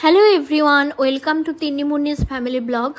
Hello everyone, welcome to Tinni মুন্নিস family blog.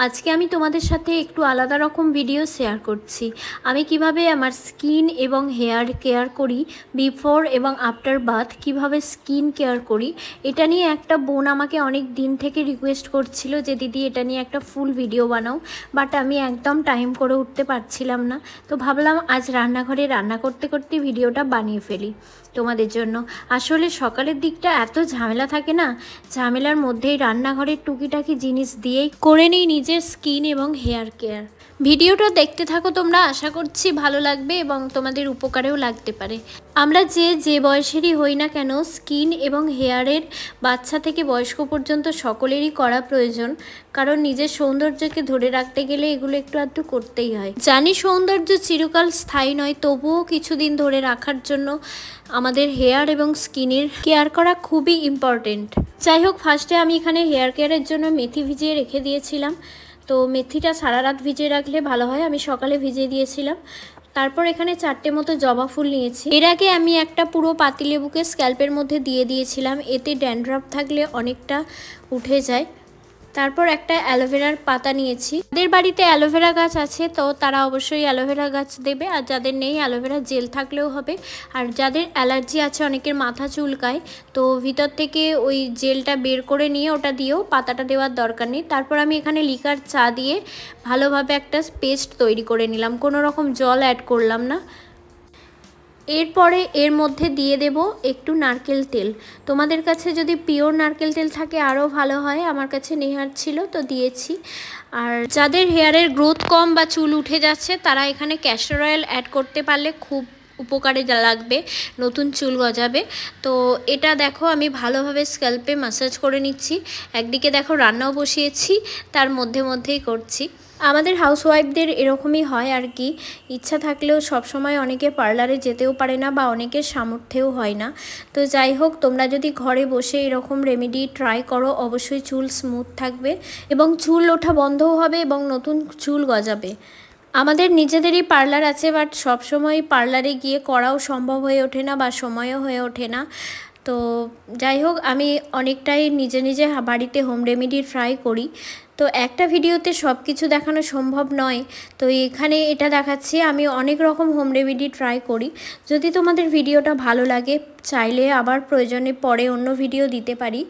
আজকে আমি তোমাদের সাথে একটু আলাদা রকম ভিডিও শেয়ার করছি। আমি কিভাবে আমার স্কিন এবং হেয়ার কেয়ার করি, বিফোর এবং আফটার বাথ কিভাবে স্কিন কেয়ার করি, এটা নিয়ে একটা বোন আমাকে অনেক দিন থেকে রিকোয়েস্ট করছিল যে দিদি এটা নিয়ে একটা ফুল ভিডিও বানাও, বাট আমি একদম টাইম করে উঠতে পারছিলাম না। তো ভাবলাম আজ রান্নাঘরে রান্না করতে করতে ভিডিওটা বানিয়ে ফেলি তোমাদের জন্য। আসলে সকালের দিকটা এত ঝামেলা থাকে না, ঝামেলার মধ্যেই রান্নাঘরের টুকিটাকি জিনিস দিয়েই করে নিই নিজের স্কিন এবং হেয়ার কেয়ার। ভিডিওটা দেখতে থাকো তোমরা, আশা করছি ভালো লাগবে এবং তোমাদের উপকারেও লাগতে পারে। আমরা যে বয়সেরই হই না কেন, স্কিন এবং হেয়ারের বাচ্চা থেকে বয়স্ক পর্যন্ত সকলেরই করা প্রয়োজন, কারণ নিজের সৌন্দর্যকে ধরে রাখতে গেলে এগুলো একটু আধটু করতেই হয়। জানি সৌন্দর্য চিরকাল স্থায়ী নয়, তবুও কিছুদিন ধরে রাখার জন্য আমাদের হেয়ার এবং স্কিনের কেয়ার করা খুবই ইম্পর্টেন্ট। যাই হোক, ফার্স্টে আমি এখানে হেয়ার কেয়ারের জন্য মেথি ভিজিয়ে রেখে দিয়েছিলাম। তো মেথিটা সারা রাত ভিজিয়ে রাখলে ভালো হয়, আমি সকালে ভিজিয়ে দিয়েছিলাম। তারপর এখানে 4টে মতো জবা ফুল নিয়েছি। এর আগে আমি একটা পুরো পাতিলেবুকে স্ক্যাল্পের মধ্যে দিয়ে দিয়েছিলাম, এতে ড্যান্ড্রাফ থাকলে অনেকটা উঠে যায়। তারপর একটা অ্যালোভেরার পাতা নিয়েছি। যাদের বাড়িতে অ্যালোভেরা গাছ আছে তো তারা অবশ্যই অ্যালোভেরা গাছ দেবে, আর যাদের নেই অ্যালোভেরা জেল থাকলেও হবে। আর যাদের অ্যালার্জি আছে, অনেকের মাথা চুলকায়, তো ভিতর থেকে ওই জেলটা বের করে নিয়ে ওটা দিয়েও পাতাটা দেওয়ার দরকার নেই। তারপর আমি এখানে লিকার চা দিয়ে ভালোভাবে একটা পেস্ট তৈরি করে নিলাম, কোনো রকম জল অ্যাড করলাম না। এরপরে এর মধ্যে দিয়ে দেব একটু নারকেল তেল। তোমাদের কাছে যদি পিওর নারকেল তেল থাকে আরও ভালো হয়, আমার কাছে নেহার ছিল তো দিয়েছি। আর যাদের হেয়ারের গ্রোথ কম বা চুল উঠে যাচ্ছে তারা এখানে ক্যাস্টর অয়েল অ্যাড করতে পারলে খুব উপকারে লাগবে, নতুন চুল গজাবে। তো এটা দেখো আমি ভালোভাবে স্ক্যাল্পে ম্যাসাজ করে নিচ্ছি। একদিকে দেখো রান্নাও বসিয়েছি, তার মধ্যেই করছি। আমাদের হাউসওয়াইফদের এরকমই হয় আর কি, ইচ্ছা থাকলেও সবসময় অনেকে পার্লারে যেতেও পারে না বা অনেকের সামর্থ্যও হয় না। তো যাই হোক, তোমরা যদি ঘরে বসে এরকম রেমেডি ট্রাই করো, অবশ্যই চুল স্মুথ থাকবে এবং চুল ওঠা বন্ধও হবে এবং নতুন চুল গজাবে। আমাদের নিজেদেরই পার্লার আছে, বাট সবসময় পার্লারে গিয়ে করাও সম্ভব হয়ে ওঠে না বা সময়ও হয়ে ওঠে না। তো যাই হোক, আমি অনেকটাই নিজে বাড়িতে হোম রেমেডি ট্রাই করি। তো একটা ভিডিওতে সব কিছু দেখানো সম্ভব নয়, তো এখানে এটা দেখাচ্ছি। আমি অনেক রকম হোম রেমেডি ট্রাই করি। যদি তোমাদের ভিডিওটা ভালো লাগে, চাইলে আবার প্রয়োজনে পরে অন্য ভিডিও দিতে পারি।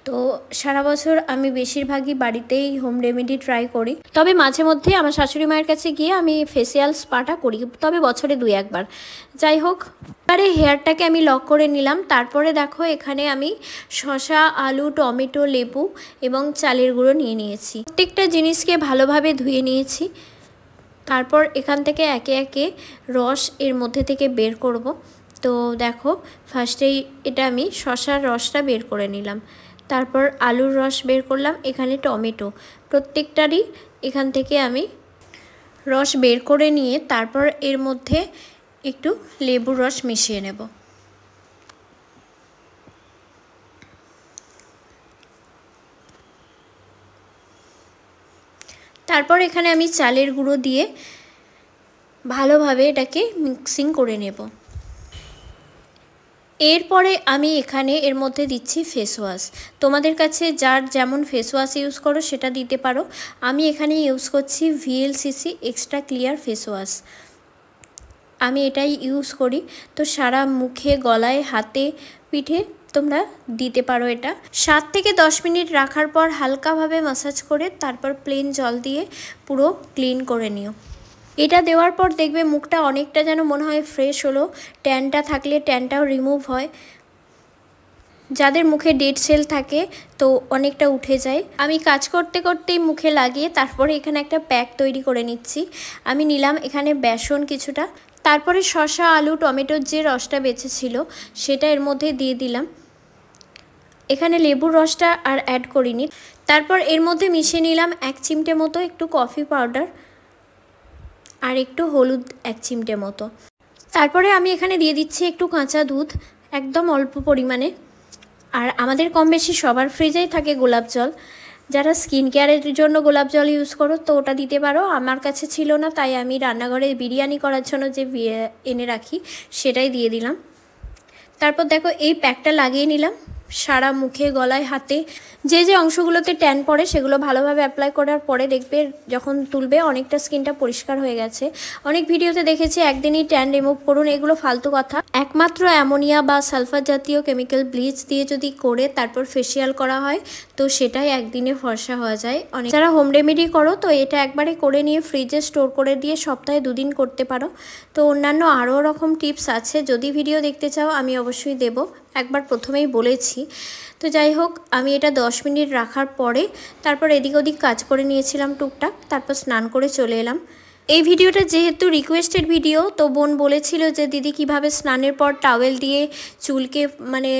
তো সারা বছর আমি বেশিরভাগই বাড়িতেই হোম রেমেডি ট্রাই করি, তবে মাঝে মধ্যে আমার শাশুড়ি মায়ের কাছে গিয়ে আমি ফেসিয়াল স্পাটা করি, তবে বছরে 2-1 বার। যাই হোক, এবারে হেয়ারটাকে আমি লক করে নিলাম। তারপরে দেখো এখানে আমি শসা, আলু, টমেটো, লেবু এবং চালের গুঁড়ো নিয়ে নিয়েছি। প্রত্যেকটা জিনিসকে ভালোভাবে ধুয়ে নিয়েছি। তারপর এখান থেকে একে একে রস এর মধ্যে থেকে বের করব। তো দেখো, ফার্স্টেই এটা আমি শসার রসটা বের করে নিলাম, তারপর আলুর রস বের করলাম, এখানে টমেটো, প্রত্যেকটারই এখান থেকে আমি রস বের করে নিয়ে তারপর এর মধ্যে একটু লেবুর রস মিশিয়ে নেব। তারপর এখানে আমি চালের গুঁড়ো দিয়ে ভালোভাবে এটাকে মিক্সিং করে নেব। এরপরে আমি এখানে এর মধ্যে দিচ্ছি ফেস ওয়াশ। তোমাদের কাছে যার যেমন ফেস ওয়াশ ইউজ করো সেটা দিতে পারো। আমি এখানে ইউজ করছি VLCC extra clear face wash, আমি এটাই ইউজ করি। তো সারা মুখে, গলায়, হাতে, পিঠে তোমরা দিতে পারো। এটা 7 থেকে 10 মিনিট রাখার পর হালকাভাবে ম্যাসাজ করে তারপর প্লেন জল দিয়ে পুরো ক্লিন করে নিও। এটা দেওয়ার পর দেখবে মুখটা অনেকটা যেন মনে হয় ফ্রেশ হলো। ট্যানটা থাকলে ট্যানটাও রিমুভ হয়। যাদের মুখে ডেড সেল থাকে তো অনেকটা উঠে যায়। আমি কাজ করতে করতেই মুখে লাগিয়ে তারপরে এখানে একটা প্যাক তৈরি করে নিচ্ছি। আমি নিলাম এখানে বেসন কিছুটা, তারপরে শসা, আলু, টমেটোর যে রসটা বেঁচেছিল সেটা এর মধ্যে দিয়ে দিলাম। এখানে লেবুর রসটা আর অ্যাড করিনি। তারপর এর মধ্যে মিশিয়ে নিলাম 1 চিমটে মতো একটু কফি পাউডার আর একটু হলুদ 1 চিমটে মতো। তারপরে আমি এখানে দিয়ে দিচ্ছি একটু কাঁচা দুধ, একদম অল্প পরিমাণে। আর আমাদের কম বেশি সবার ফ্রিজেই থাকে গোলাপ জল। যারা স্কিন কেয়ারের জন্য গোলাপ জল ইউজ করো তো ওটা দিতে পারো, আমার কাছে ছিল না, তাই আমি রান্নাঘরে বিরিয়ানি করার জন্য যে এনে রাখি সেটাই দিয়ে দিলাম। তারপর দেখো এই প্যাকটা লাগিয়ে নিলাম। সারা মুখে, গলায়, হাতে যে যে অংশগুলোতে ট্যান পড়ে সেগুলো ভালোভাবে অ্যাপ্লাই করার পরে দেখবে যখন তুলবে অনেকটা স্কিনটা পরিষ্কার হয়ে গেছে। অনেক ভিডিওতে দেখেছি একদিনই ট্যান রিমুভ করুন, এগুলো ফালতু কথা। একমাত্র অ্যামোনিয়া বা সালফার জাতীয় কেমিক্যাল ব্লিচ দিয়ে যদি করে তারপর ফেসিয়াল করা হয় তো সেটাই একদিনে ফর্সা হওয়া যায়। অনেক যারা হোম রেমেডি করো তো এটা একবারে করে নিয়ে ফ্রিজে স্টোর করে দিয়ে সপ্তাহে 2 দিন করতে পারো। তো অন্যান্য আরও রকম টিপস আছে, যদি ভিডিও দেখতে চাও আমি অবশ্যই দেব, একবার প্রথমেই বলেছি। তো যাই হোক, আমি এটা 10 মিনিট রাখার পরে তারপর এদিক ওদিক কাজ করে নিয়েছিলাম টুকটাক, তারপর স্নান করে চলে এলাম। এই ভিডিওটা যেহেতু রিকোয়েস্টেড ভিডিও, তো বোন বলেছিল যে দিদি কিভাবে স্নানের পর টাওয়েল দিয়ে চুলকে মানে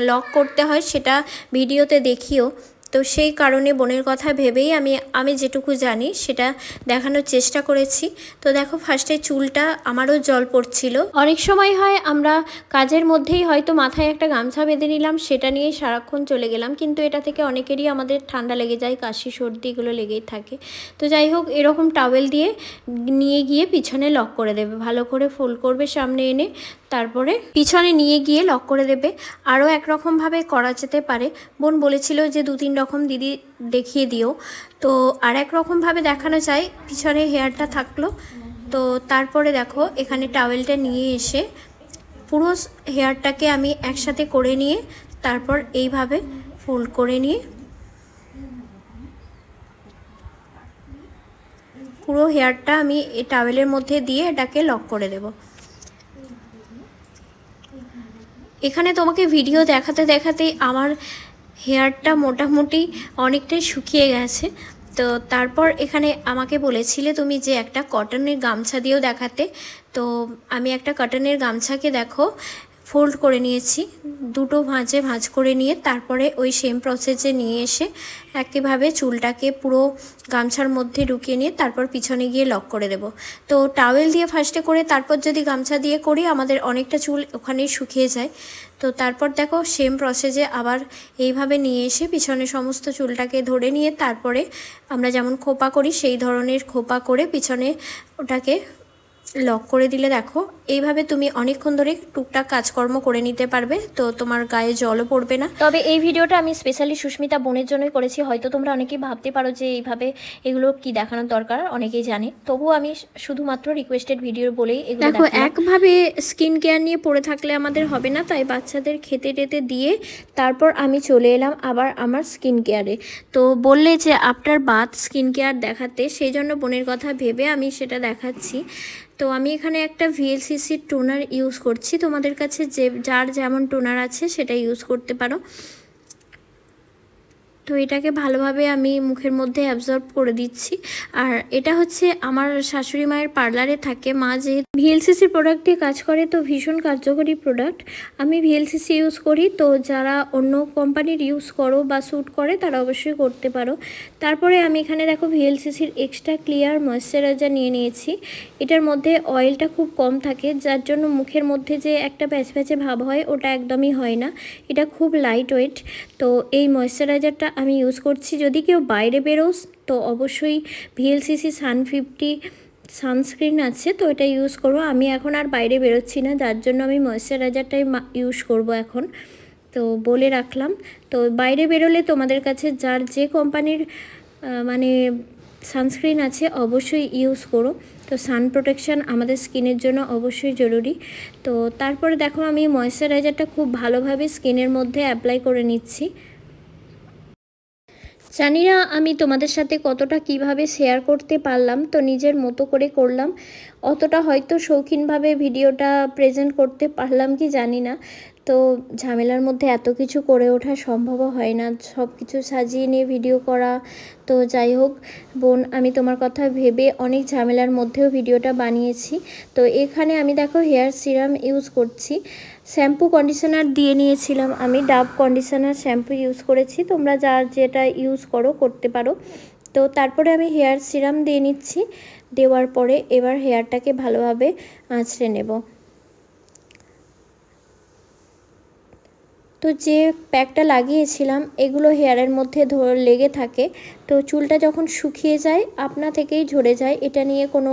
লক করতে হয় সেটা ভিডিওতে দেখিও। তো সেই কারণে বোনের কথা ভেবেই আমি যেটুকু জানি সেটা দেখানোর চেষ্টা করেছি। তো দেখো, ফার্স্টে চুলটা আমারও জল পড়ছিল। অনেক সময় হয় আমরা কাজের মধ্যেই হয়তো মাথায় একটা গামছা বেঁধে নিলাম, সেটা নিয়েই সারাক্ষণ চলে গেলাম, কিন্তু এটা থেকে অনেকেরই আমাদের ঠান্ডা লেগে যায়, কাশি সর্দি এগুলো লেগেই থাকে। তো যাই হোক, এরকম টাওয়েল দিয়ে নিয়ে গিয়ে পিছনে লক করে দেবে, ভালো করে ফোল্ড করবে সামনে এনে, তারপরে পিছনে নিয়ে গিয়ে লক করে দেবে। আরও একরকমভাবে করা যেতে পারে, বোন বলেছিল যে 2-3 রকম দিদি দেখিয়ে দিও। তো আর এক রকমভাবে দেখানো চাই, পিছনে হেয়ারটা থাকলো। তো তারপরে দেখো এখানে টাওয়েলটা নিয়ে এসে পুরো হেয়ারটাকে আমি একসাথে করে নিয়ে তারপর এইভাবে ফোল্ড করে নিয়ে পুরো হেয়ারটা আমি এই টাওয়েলের মধ্যে দিয়ে এটাকে লক করে দেব। এখানে তোমাকে ভিডিও দেখাতে দেখাতেই আমার হেয়ারটা মোটামুটি অনেকটাই শুকিয়ে গেছে। তো তারপর এখানে আমাকে বলেছিলে তুমি যে একটা কটনের গামছা দিয়েও দেখাতে, তো আমি একটা কটনের গামছাকে দেখো ফোল্ড করে নিয়েছি, দুটো ভাঁজে ভাঁজ করে নিয়ে তারপরে ওই সেম প্রসেসে নিয়ে এসে একইভাবে চুলটাকে পুরো গামছার মধ্যে ঢুকিয়ে নিয়ে তারপর পিছনে গিয়ে লক করে দেব। তো টাওয়েল দিয়ে ফার্স্টে করে তারপর যদি গামছা দিয়ে করি আমাদের অনেকটা চুল ওখানেই শুকিয়ে যায়। তো তারপর দেখো সেম প্রসেসে আবার এইভাবে নিয়ে এসে পিছনে সমস্ত চুলটাকে ধরে নিয়ে তারপরে আমরা যেমন খোপা করি সেই ধরনের খোপা করে পিছনে ওটাকে লক করে দিলে দেখো এইভাবে তুমি অনেকক্ষণ ধরে টুকটাক কাজকর্ম করে নিতে পারবে, তো তোমার গায়ে জলও পড়বে না। তবে এই ভিডিওটা আমি স্পেশালি সুস্মিতা বোনের জন্যই করেছি। হয়তো তোমরা অনেকেই ভাবতে পারো যে এইভাবে এগুলো কি দেখানোর দরকার, অনেকেই জানে, তবুও আমি শুধুমাত্র রিকোয়েস্টেড ভিডিও বলেই এগুলো দেখো। একভাবে স্কিন কেয়ার নিয়ে পড়ে থাকলে আমাদের হবে না, তাই বাচ্চাদের খেতে টেতে দিয়ে তারপর আমি চলে এলাম আবার আমার স্কিন কেয়ারে। তো বললে যে আফটার বাথ স্কিন কেয়ার দেখাতে, সেই জন্য বোনের কথা ভেবে আমি সেটা দেখাচ্ছি। তো আমি এখানে একটা ভিএলসিসির টোনার ইউজ করছি, তোমাদের কাছে যার যেমন টোনার আছে সেটা ইউজ করতে পারো। তো এটাকে ভালোভাবে আমি মুখের মধ্যে অ্যাবজর্ব করে দিচ্ছি। আর এটা হচ্ছে আমার শাশুড়ি মায়ের পার্লারে থাকে, মা যেহেতু ভিএলসিসির প্রোডাক্ট দিয়ে কাজ করে তো ভীষণ কার্যকরী প্রোডাক্ট। আমি ভিএলসিসি ইউজ করি, তো যারা অন্য কোম্পানির ইউজ করো বা স্যুট করে তারা অবশ্যই করতে পারো। তারপরে আমি এখানে দেখো ভিএলসিসির এক্সট্রা ক্লিয়ার ময়েশ্চারাইজার নিয়ে নিয়েছি। এটার মধ্যে অয়েলটা খুব কম থাকে, যার জন্য মুখের মধ্যে যে একটা প্যাচ প্যাচে ভাব হয় ওটা একদমই হয় না। এটা খুব লাইট ওয়েট। তো এই ময়েশ্চারাইজারটা আমি ইউজ করছি। যদি কেউ বাইরে বেরোস তো অবশ্যই ভিএলসিসি সান50 সানস্ক্রিন আছে, তো এটা ইউজ করবো। আমি এখন আর বাইরে বেরোচ্ছি না, যার জন্য আমি ময়েশ্চারাইজারটাই ইউজ করব এখন, তো বলে রাখলাম। তো বাইরে বেরোলে তোমাদের কাছে যার যে কোম্পানির মানে সানস্ক্রিন আছে অবশ্যই ইউজ করো। তো সান প্রোটেকশান আমাদের স্কিনের জন্য অবশ্যই জরুরি। তো তারপরে দেখো আমি ময়েশ্চারাইজারটা খুব ভালোভাবে স্কিনের মধ্যে অ্যাপ্লাই করে নিচ্ছি। জানি না আমি তোমাদের সাথে কতটা কিভাবে শেয়ার করতে পারলাম, তো নিজের মতো করে করলাম। অতটা হয়তো শৌখিনভাবে ভিডিওটা প্রেজেন্ট করতে পারলাম কি জানি না। তো ঝামেলার মধ্যে এত কিছু করে ওঠা সম্ভব হয় না, সব কিছু সাজিয়ে নিয়ে ভিডিও করা। তো যাই হোক বোন, আমি তোমার কথা ভেবে অনেক ঝামেলার মধ্যেও ভিডিওটা বানিয়েছি। তো এখানে আমি দেখো হেয়ার সিরাম ইউজ করছি, শ্যাম্পু কন্ডিশনার দিয়ে নিয়েছিলাম, আমি ডাভ কন্ডিশনার শ্যাম্পু ইউজ করেছি, তোমরা যার যেটা ইউজ করতে পারো। তো তারপরে আমি হেয়ার সিরাম দিয়ে নিচ্ছি, দেওয়ার পরে এবার হেয়ারটাকে ভালোভাবে আঁচড়ে নেব। তো যে প্যাকটা লাগিয়েছিলাম এগুলো হেয়ারের মধ্যে লেগে থাকে, তো চুলটা যখন শুকিয়ে যায় আপনা থেকেই ঝরে যায়। এটা নিয়ে কোনো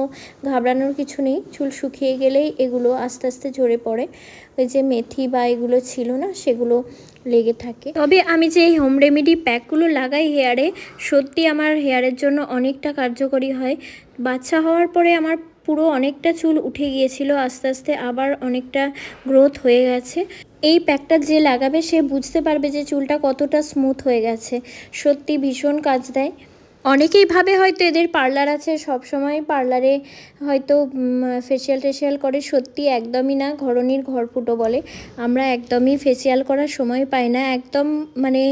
ঘাবড়ানোর কিছু নেই, চুল শুকিয়ে গেলেই এগুলো আস্তে আস্তে ঝরে পড়ে। ওই যে মেথি বা এগুলো ছিল না সেগুলো লেগে থাকে। তবে আমি যে এই হোম রেমেডি প্যাকগুলো লাগাই হেয়ারে, সত্যি আমার হেয়ারের জন্য অনেকটা কার্যকরী হয়। বাচ্চা হওয়ার পরে আমার পুরো অনেকটা চুল উঠে গিয়েছিল, আস্তে আস্তে আবার অনেকটা গ্রোথ হয়ে গেছে। এই প্যাকটা যে লাগাবে সে বুঝতে পারবে যে চুলটা কতটা স্মুথ হয়ে গেছে। সত্যি ভীষণ কাজ দেয়। অনেকেই ভাবে হয়তো এদের পার্লার আছে, সব সময় পার্লারে হয়তো ফেসিয়াল করে। সত্যি একদমই না, ঘরণীর ঘরফুটো বলে। আমরা একদমই ফেসিয়াল করার সময় পাই না, একদম মানে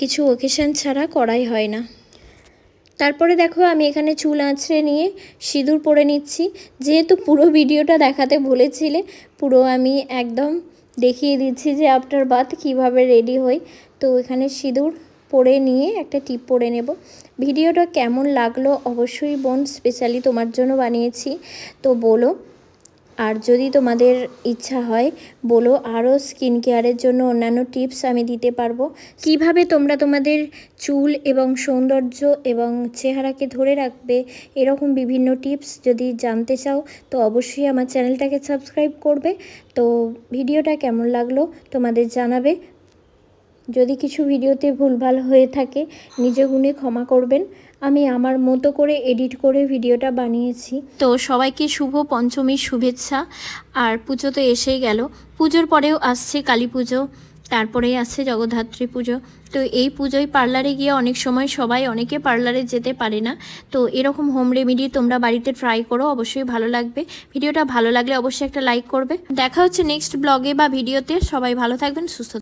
কিছু ওকেশন ছাড়া করাই হয় না। তারপরে দেখো আমি এখানে চুল আঁচড়ে নিয়ে সিঁদুর পরে নিচ্ছি। যেহেতু পুরো ভিডিওটা দেখাতে বলেছিলে, পুরো আমি একদম দেখিয়ে দিচ্ছি যে আফটার বাথ কীভাবে রেডি হই। তো এখানে সিঁদুর পরে নিয়ে একটা টিপ পরে নেব। ভিডিওটা কেমন লাগলো অবশ্যই বোন, স্পেশালি তোমার জন্য বানিয়েছি, তো বলো। আর যদি তোমাদের ইচ্ছা হয় বলো, আরও স্কিন কেয়ারের জন্য অন্যান্য টিপস আমি দিতে পারবো। কিভাবে তোমরা তোমাদের চুল এবং সৌন্দর্য এবং চেহারাকে ধরে রাখবে, এরকম বিভিন্ন টিপস যদি জানতে চাও তো অবশ্যই আমার চ্যানেলটাকে সাবস্ক্রাইব করবে। তো ভিডিওটা কেমন লাগলো তোমাদের জানাবে। যদি কিছু ভিডিওতে ভুলভাল হয়ে থাকে নিজ গুণে ক্ষমা করবেন। আমি আমার মতো করে এডিট করে ভিডিওটা বানিয়েছি। তো সবাইকে শুভ পঞ্চমীর শুভেচ্ছা। আর পুজো তো এসেই গেল, পুজোর পরেও আসছে কালী পুজো, তারপরেই আসছে জগদ্ধাত্রী পুজো। তো এই পুজোয় পার্লারে গিয়ে অনেক সময় অনেকে পার্লারে যেতে পারে না। তো এরকম হোম রেমেডি তোমরা বাড়িতে ট্রাই করো, অবশ্যই ভালো লাগবে। ভিডিওটা ভালো লাগলে অবশ্যই একটা লাইক করবে। দেখা হচ্ছে নেক্সট ব্লগে বা ভিডিওতে। সবাই ভালো থাকবেন, সুস্থ